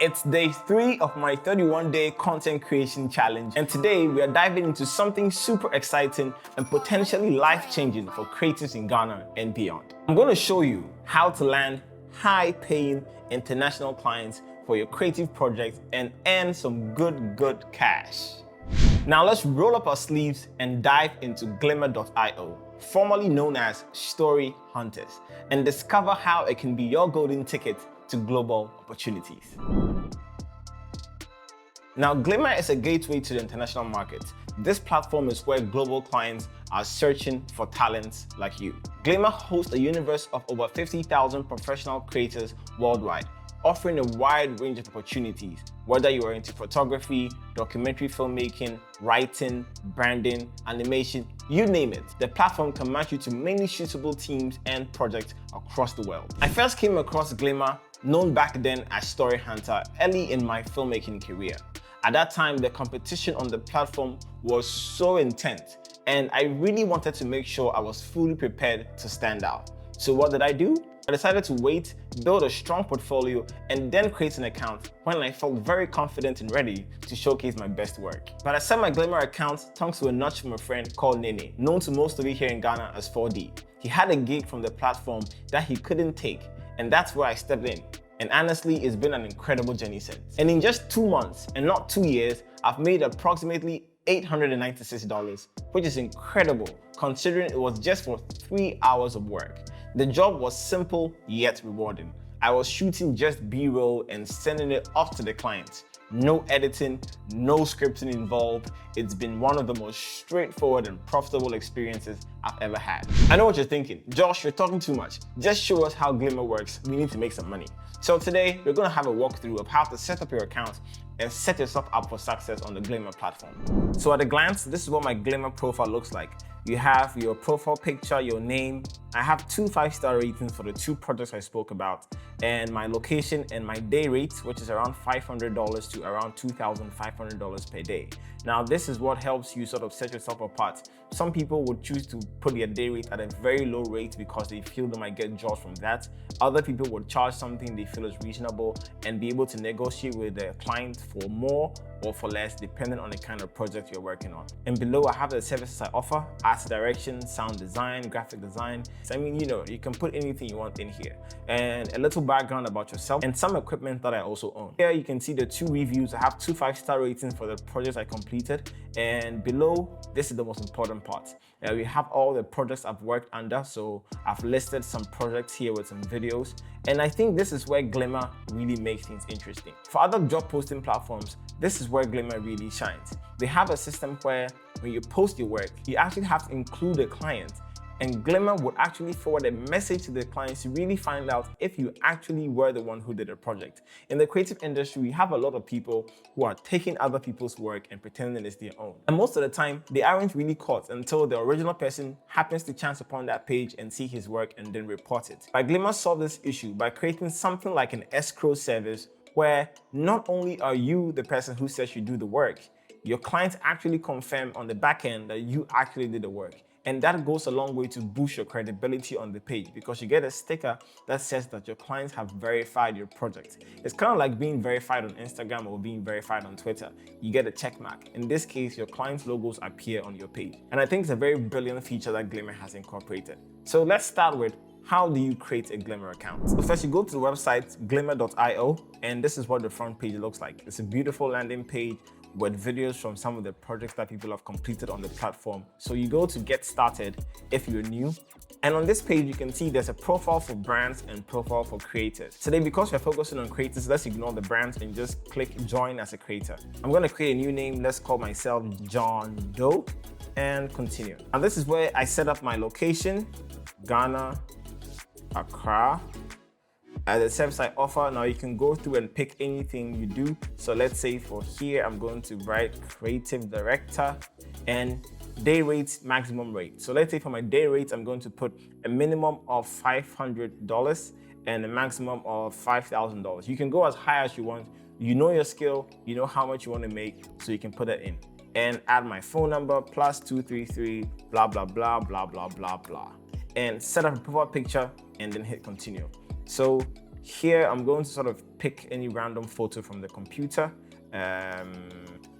It's day 3 of my 31-day content creation challenge, and today we are diving into something super exciting and potentially life-changing for creatives in Ghana and beyond. I'm going to show you how to land high-paying international clients for your creative projects and earn some good cash. Now let's roll up our sleeves and dive into Glamma.io, formerly known as Story Hunters, and discover how it can be your golden ticket to global opportunities. Now, Glamma is a gateway to the international market. This platform is where global clients are searching for talents like you. Glamma hosts a universe of over 50,000 professional creators worldwide, offering a wide range of opportunities, whether you are into photography, documentary filmmaking, writing, branding, animation, you name it. The platform can match you to many suitable teams and projects across the world. I first came across Glamma, known back then as Story Hunter, early in my filmmaking career. At that time, the competition on the platform was so intense, and I really wanted to make sure I was fully prepared to stand out. So what did I do? I decided to wait, build a strong portfolio, and then create an account when I felt very confident and ready to showcase my best work. But I set my Glamma account thanks to a nudge from a friend called Nene, known to most of you here in Ghana as 4D. He had a gig from the platform that he couldn't take, and that's where I stepped in. And honestly, it's been an incredible journey since. And in just 2 months, and not 2 years, I've made approximately $896, which is incredible considering it was just for 3 hours of work. The job was simple yet rewarding. I was shooting just B-roll and sending it off to the client. No editing, no scripting involved. It's been one of the most straightforward and profitable experiences I've ever had. I know what you're thinking. Josh, you're talking too much. Just show us how Glamma works. We need to make some money. So today, we're going to have a walkthrough of how to set up your account and set yourself up for success on the Glamma platform. So at a glance, this is what my Glamma profile looks like. You have your profile picture, your name. I have 2 5-star ratings for the 2 projects I spoke about, and my location and my day rate, which is around $500 to around $2,500 per day. Now, this is what helps you sort of set yourself apart. Some people would choose to put their day rate at a very low rate because they feel they might get jobs from that. Other people would charge something they feel is reasonable and be able to negotiate with the client for more or for less, depending on the kind of project you're working on. And below, I have the services I offer: art direction, sound design, graphic design. So, I mean, you can put anything you want in here. And a little background about yourself and some equipment that I also own. Here you can see the 2 reviews. I have 2 5-star ratings for the projects I completed. And below, this is the most important part. We have all the projects I've worked under. So I've listed some projects here with some videos. And I think this is where Glamma really makes things interesting. For other job posting platforms, this is where Glamma really shines. They have a system where when you post your work, you actually have to include a client, and Glamma would actually forward a message to the clients to really find out if you actually were the one who did the project. In the creative industry, we have a lot of people who are taking other people's work and pretending it's their own. And most of the time, they aren't really caught until the original person happens to chance upon that page and see his work and then report it. But Glamma solved this issue by creating something like an escrow service where not only are you the person who says you do the work, your clients actually confirm on the back end that you actually did the work. And that goes a long way to boost your credibility on the page because you get a sticker that says that your clients have verified your project. It's kind of like being verified on Instagram or being verified on Twitter. You get a check mark. In this case, your clients' logos appear on your page. And I think it's a very brilliant feature that Glamma has incorporated. So let's start with, how do you create a Glamma account? So first, you go to the website Glamma.io, and this is what the front page looks like. It's a beautiful landing page with videos from some of the projects that people have completed on the platform. So you go to get started if you're new. And on this page, you can see there's a profile for brands and profile for creators. Today, because we're focusing on creators, let's ignore the brands and just click join as a creator. I'm gonna create a new name. Let's call myself John Doe and continue. And this is where I set up my location, Ghana, Accra. As a service I offer, now you can go through and pick anything you do. So let's say for here, I'm going to write creative director and day rate, maximum rate. So let's say for my day rate, I'm going to put a minimum of $500 and a maximum of $5,000. You can go as high as you want. You know your skill, you know how much you want to make, so you can put it in. And add my phone number, +233, blah, blah, blah, blah, blah, blah, blah. And set up a profile picture and then hit continue. So Here, I'm going to sort of pick any random photo from the computer.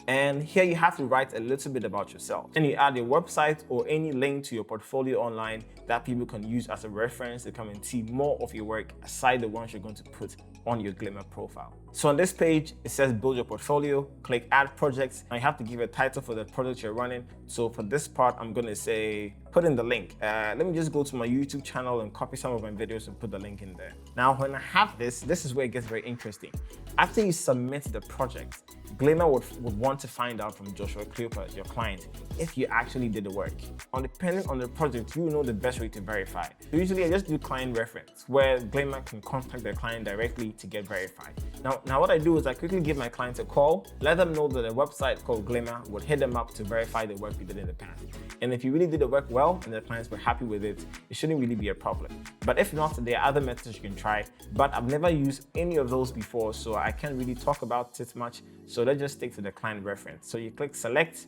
And here you have to write a little bit about yourself. And you add your website or any link to your portfolio online that people can use as a reference to come and see more of your work aside the ones you're going to put on your Glamma profile. So on this page, it says build your portfolio, click add projects, and you have to give a title for the project you're running. So for this part, I'm going to say, put in the link. Let me just go to my YouTube channel and copy some of my videos and put the link in there. Now, when I have this is where it gets very interesting. After you submit the project, Glamma would want to find out from Joshua Cleopas, your client, if you actually did the work. Depending on the project, you know the best way to verify. So usually I just do client reference, where Glamma can contact their client directly to get verified. Now what I do is I quickly give my clients a call, let them know that a website called Glamma would hit them up to verify the work we did in the past. And if you really did the work well and the clients were happy with it, it shouldn't really be a problem. But if not, there are other methods you can try, but I've never used any of those before, so I can't really talk about it much. So let's just stick to the client reference. So you click select,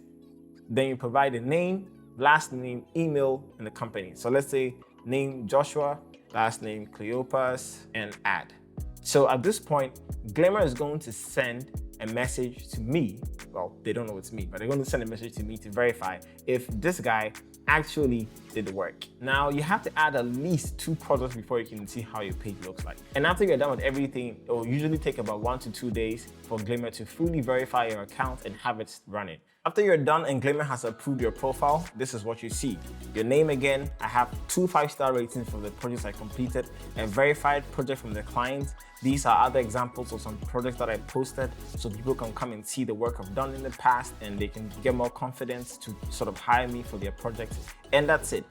then you provide a name, last name, email, and the company. So let's say name Joshua, last name Cleopas, and add. So at this point, Glamma is going to send a message to me. Well, they don't know it's me, but they're going to send a message to me to verify if this guy actually did the work. Now, you have to add at least 2 products before you can see how your page looks like. And after you're done with everything, it will usually take about 1 to 2 days for Glamma to fully verify your account and have it running. After you're done and Glamma has approved your profile, this is what you see. Your name again, I have 2 5-star ratings for the projects I completed, a verified project from the client. These are other examples of some projects that I posted so people can come and see the work I've done in the past and they can get more confidence to sort of hire me for their projects. And that's it.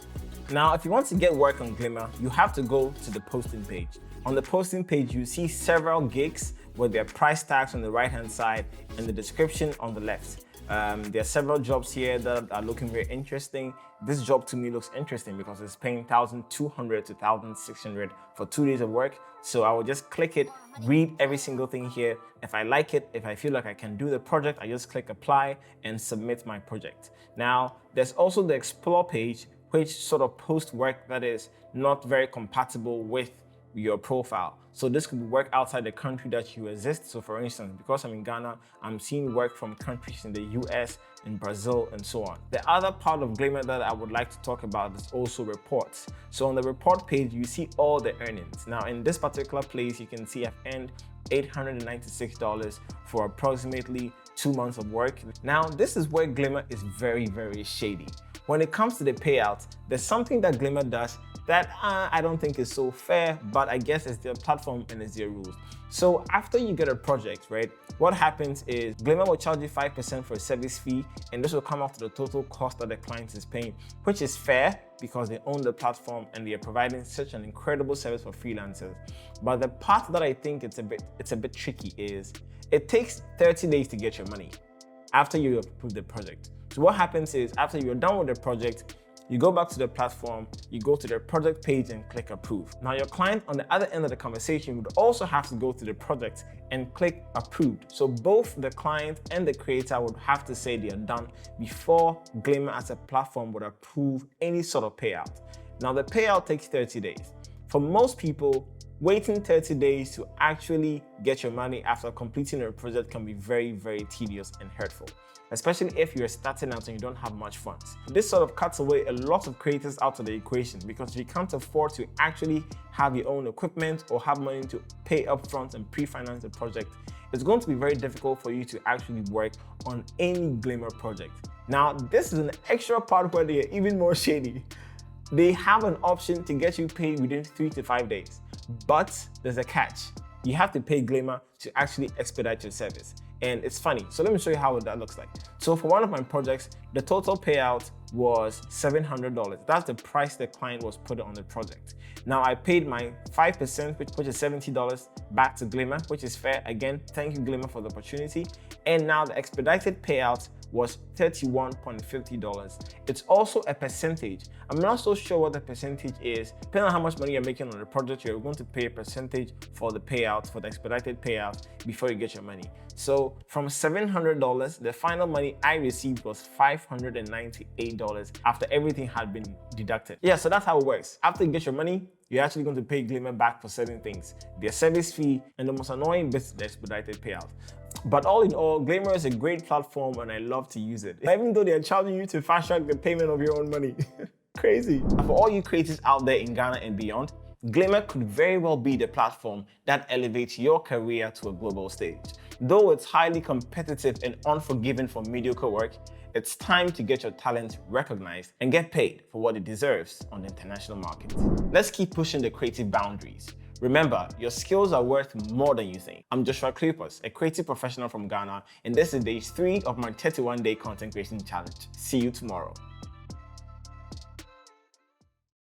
Now, if you want to get work on Glamma, you have to go to the posting page. On the posting page, you see several gigs with their price tags on the right-hand side and the description on the left. There are several jobs here that are looking very interesting. This job to me looks interesting because it's paying 1,200 to 1,600 for 2 days of work. So I will just click it, read every single thing here. If I like it, if I feel like I can do the project, I just click apply and submit my project. Now, there's also the explore page, which sort of posts work that is not very compatible with your profile. So this could be work outside the country that you exist. So for instance, because I'm in Ghana, I'm seeing work from countries in the US, in Brazil, and so on. The other part of Glamma that I would like to talk about is also reports. So on the report page, you see all the earnings. Now in this particular place, you can see I've earned $896 for approximately 2 months of work. Now, this is where Glamma is very, very shady. When it comes to the payouts, there's something that Glamma does that I don't think is so fair, but I guess it's their platform and it's their rules. So after you get a project, right, what happens is Glamma will charge you 5% for a service fee, and this will come after the total cost that the client is paying, which is fair because they own the platform and they are providing such an incredible service for freelancers. But the part that I think it's a bit tricky is it takes 30 days to get your money after you approve the project. So what happens is after you're done with the project, you go back to the platform, you go to the project page and click approve. Now your client on the other end of the conversation would also have to go to the project and click approved. So both the client and the creator would have to say they are done before Glamma as a platform would approve any sort of payout. Now the payout takes 30 days. For most people, waiting 30 days to actually get your money after completing a project can be very, very tedious and hurtful, especially if you're starting out and you don't have much funds. This sort of cuts away a lot of creators out of the equation because if you can't afford to actually have your own equipment or have money to pay upfront and pre-finance the project, it's going to be very difficult for you to actually work on any Glamma project. Now, this is an extra part where they are even more shady. They have an option to get you paid within 3 to 5 days, but there's a catch. You have to pay Glamma to actually expedite your service. And it's funny. So let me show you how that looks like. So for one of my projects, the total payout was $700. That's the price the client was put on the project. Now I paid my 5%, which is $70 back to Glamma, which is fair. Again, thank you Glamma for the opportunity. And now the expedited payout was $31.50. It's also a percentage. I'm not so sure what the percentage is. Depending on how much money you're making on the project, you're going to pay a percentage for the payout, for the expedited payout before you get your money. So from $700, the final money I received was $598 after everything had been deducted. Yeah, so that's how it works. After you get your money, you're actually going to pay Glamma back for certain things, their service fee, and the most annoying bit, the expedited payout. But all in all, Glamma is a great platform and I love to use it. Even though they're charging you to fast track the payment of your own money. Crazy. For all you creators out there in Ghana and beyond, Glamma could very well be the platform that elevates your career to a global stage. Though it's highly competitive and unforgiving for mediocre work, it's time to get your talent recognized and get paid for what it deserves on the international market. Let's keep pushing the creative boundaries. Remember, your skills are worth more than you think. I'm Joshua Cleopas, a creative professional from Ghana, and this is day 3 of my 31-day content creation challenge. See you tomorrow.